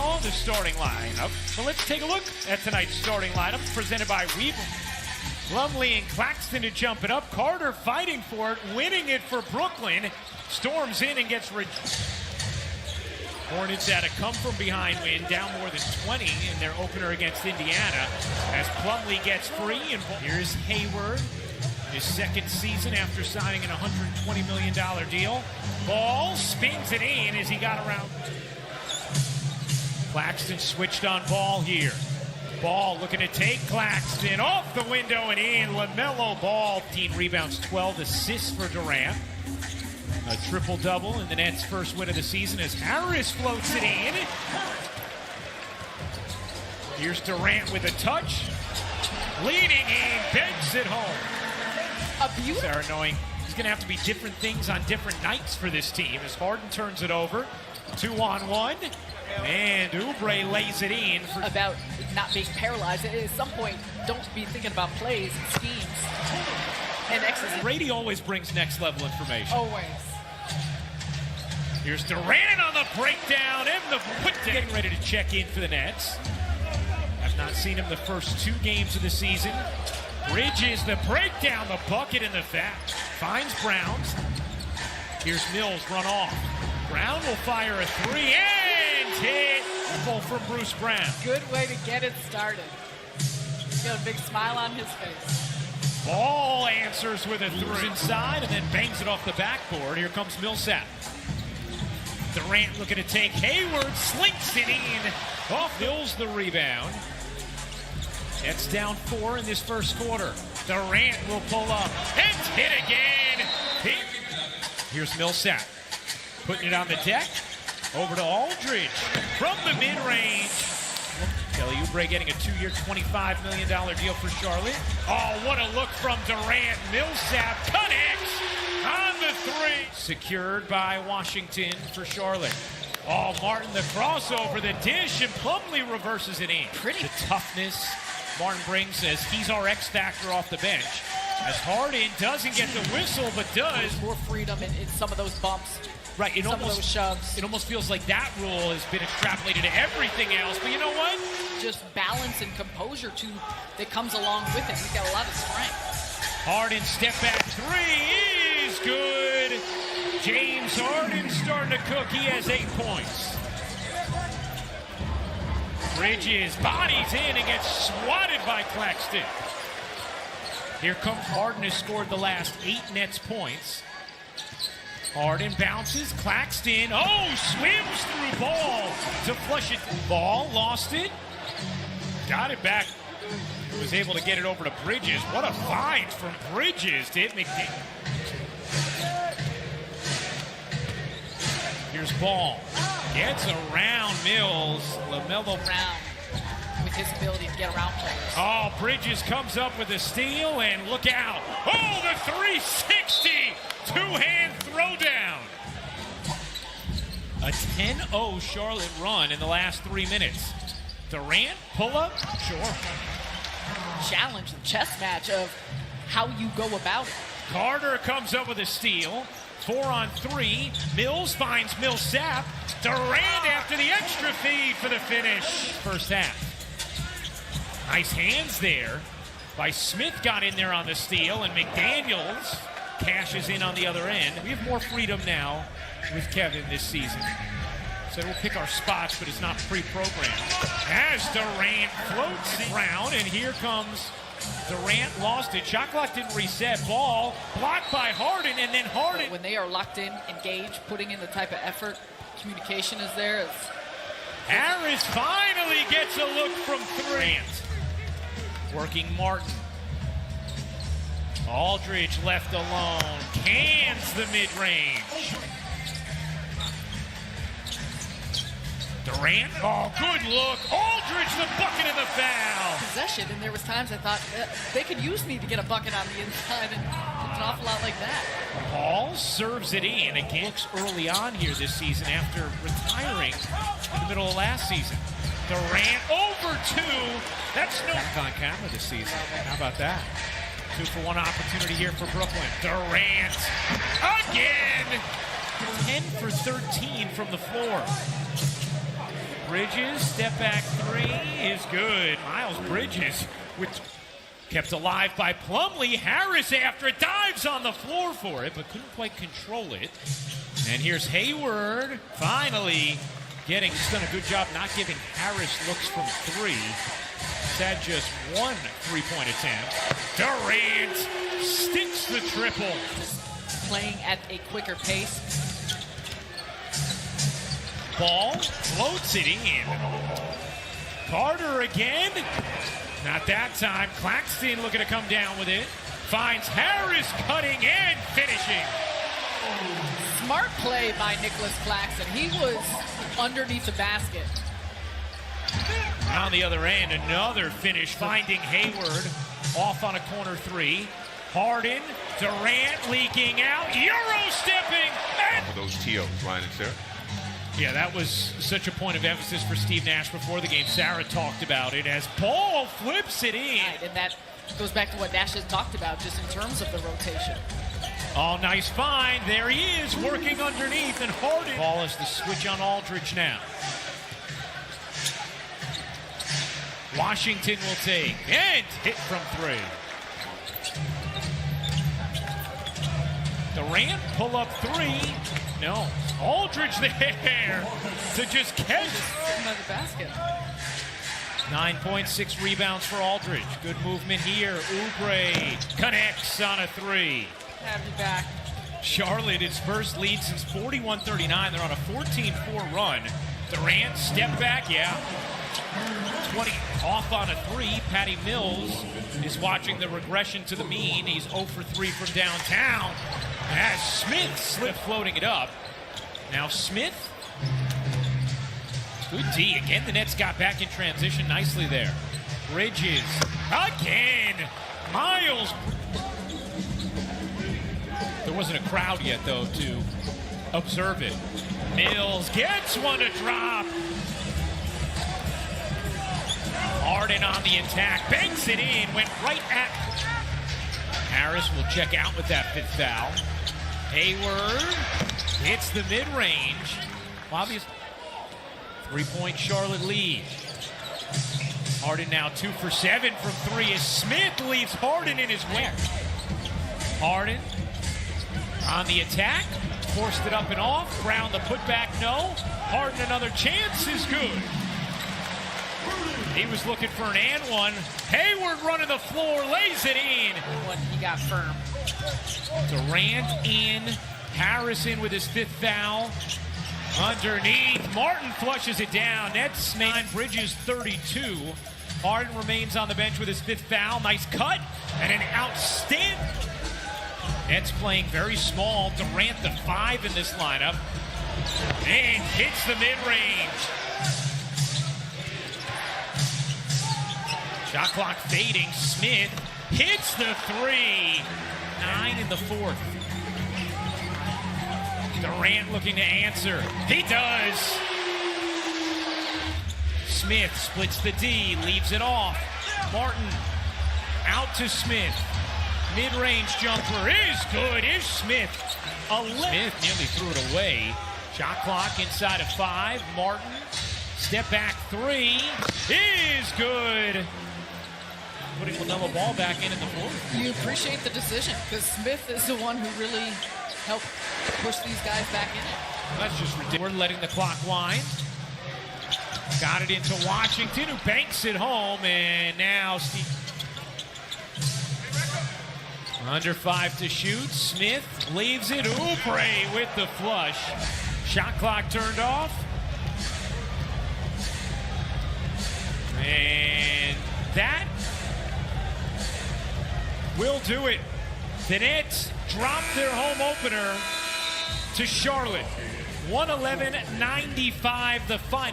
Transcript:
saw the starting lineup. So let's take a look at tonight's starting lineup presented by Weaver. Plumlee and Claxton to jump it up. Carter fighting for it, winning it for Brooklyn. Storms in and gets Hornets had a come-from-behind win, down more than 20 in their opener against Indiana, as Plumlee gets free. And here's Hayward, his second season after signing an $120 million deal. Ball spins it in as he got around. Claxton switched on Ball here. Ball looking to take Claxton off the window and in. LaMelo Ball, 15 rebounds, 12 assists for Durant. A triple-double in the Nets' first win of the season as Harris floats it in. Here's Durant with a touch. Leading in, banks it home. A beautiful. They're annoying. It's going to have to be different things on different nights for this team as Harden turns it over. 2-on-1. And Oubre lays it in. About not being paralyzed. At some point, don't be thinking about plays and schemes and X's. Brady always brings next level information. Always. Here's Durant on the breakdown and the put down. Getting ready to check in for the Nets. I've not seen him the first 2 games of the season. Bridges, the breakdown, the bucket, and the foul. Finds Browns. Here's Mills, run off. Brown will fire a 3 and hit. Ball from Bruce Brown. Good way to get it started. He's got a big smile on his face. Ball answers with a 3 inside and then bangs it off the backboard. Here comes Millsap. Durant looking to take Hayward, slinks it in. Off Mills the rebound. Nets down 4 in this first quarter. Durant will pull up and hit again. Here's Millsap. Putting it on the deck. Over to Aldridge from the mid-range. Kelly Oubre getting a 2-year, $25 million deal for Charlotte. Oh, what a look from Durant. Millsap connects on the 3. Secured by Washington for Charlotte. Oh, Martin, the crossover, the dish, and Plumlee reverses it in. Pretty the toughness Martin brings as he's our X factor off the bench. As Harden doesn't get the whistle, but does. More freedom in some of those bumps. Right, some of those shoves. It almost feels like that rule has been extrapolated to everything else. But you know what? Just balance and composure too that comes along with it. He's got a lot of strength. Harden step back 3 is good. James Harden starting to cook. He has 8 points. Bridges bodies in and gets swatted by Claxton. Here comes Harden, has scored the last 8 Nets points. Harden bounces, Claxton, swims through Ball to flush it. Ball lost it, got it back, was able to get it over to Bridges. What a find from Bridges to hit McDaniel. Here's Ball, gets around Mills, LaMelo Brown with his ability to get around players. Oh, Bridges comes up with a steal, and look out. Oh, the 360, two-hand throwdown. A 10-0 Charlotte run in the last 3 minutes. Durant, pull up, sure. Challenge, the chess match of how you go about it. Carter comes up with a steal. 4-on-3. Mills finds Millsap. Durant after the extra feed for the finish. First half. Nice hands there by Smith, got in there on the steal, and McDaniels cashes in on the other end. We have more freedom now with Kevin this season. So we'll pick our spots, but it's not pre-programmed. As Durant floats around, and here comes Durant, lost it. Shot clock didn't reset. Ball blocked by Harden, and then Harden. When they are locked in, engaged, putting in the type of effort, communication is there. Harris finally gets a look from 3. Working Martin. Aldridge left alone. Cans the mid-range. Durant. Oh, good look. Aldridge the bucket and the foul. Possession, and there was times I thought they could use me to get a bucket on the inside, and it's an awful lot like that. Ball serves it in. Again, looks early on here this season after retiring in the middle of last season. Durant over 2. That's no back on camera this season. How about that? 2-for-1 opportunity here for Brooklyn. Durant again. 10 for 13 from the floor. Bridges, step back three is good. Miles Bridges kept alive by Plumlee. Harris after it, dives on the floor for it, but couldn't quite control it. And here's Hayward, finally he's done a good job not giving Harris looks from three. He's had just one three-point attempt. Durant sticks the triple. Playing at a quicker pace. Ball floats it in. Carter again. Not that time. Claxton looking to come down with it. Finds Harris cutting and finishing. Smart play by Nicholas Claxton. He was underneath the basket. On the other end, another finish finding Hayward off on a corner three. Harden, Durant leaking out, Euro stepping. For those TOs, Ryan and Sarah. Yeah, that was such a point of emphasis for Steve Nash before the game. Sarah talked about it as Ball flips it in. Right, and that goes back to what Nash has talked about just in terms of the rotation. Oh, nice find. There he is working underneath, and Harden. Ball is the switch on Aldridge now. Washington will take and hit from three. Durant pull up three. No. Aldridge there to just catch. Another basket. 9.6 rebounds for Aldridge. Good movement here. Oubre connects on a three. Have you back. Charlotte, its first lead since 41-39. They're on a 14-4 run. Durant, step back, yeah. 20 off on a three. Patty Mills is watching the regression to the mean. He's 0 for 3 from downtown. As Smith slipped floating it up. Now Smith. Good D. Again, the Nets got back in transition nicely there. Bridges. Again. Miles. There wasn't a crowd yet, though, to observe it. Mills gets one to drop. Harden on the attack. Banks it in. Went right at. Harris will check out with that fifth foul. Hayward hits the mid-range. Obvious. 3-point Charlotte lead. Harden now 2 for 7 from three as Smith leaves Harden in his way. Harden on the attack. Forced it up and off. Brown the putback, no. Harden another chance is good. He was looking for an and one. Hayward running the floor, lays it in. He got firm. Durant in. Harrison with his fifth foul. Underneath, Martin flushes it down. Nets main Bridges 32. Harden remains on the bench with his fifth foul. Nice cut and an outstanding. Nets playing very small. Durant the 5 in this lineup. And hits the mid-range. Shot clock fading. Smith hits the 3. 9 in the fourth. Durant looking to answer. He does. Smith splits the D, leaves it off. Martin out to Smith. Mid-range jumper is good. Is Smith. Smith nearly threw it away. Shot clock inside of 5. Martin, step back 3 is good. Putting LaMelo Ball back in the fourth. You appreciate the decision because Smith is the one who really helped push these guys back in it. That's just ridiculous. We're letting the clock wind. Got it into Washington, who banks it home, and now Steve. Under 5 to shoot. Smith leaves it. Oubre with the flush. Shot clock turned off. And that will do it. The Nets drop their home opener to Charlotte. 111-95 the final.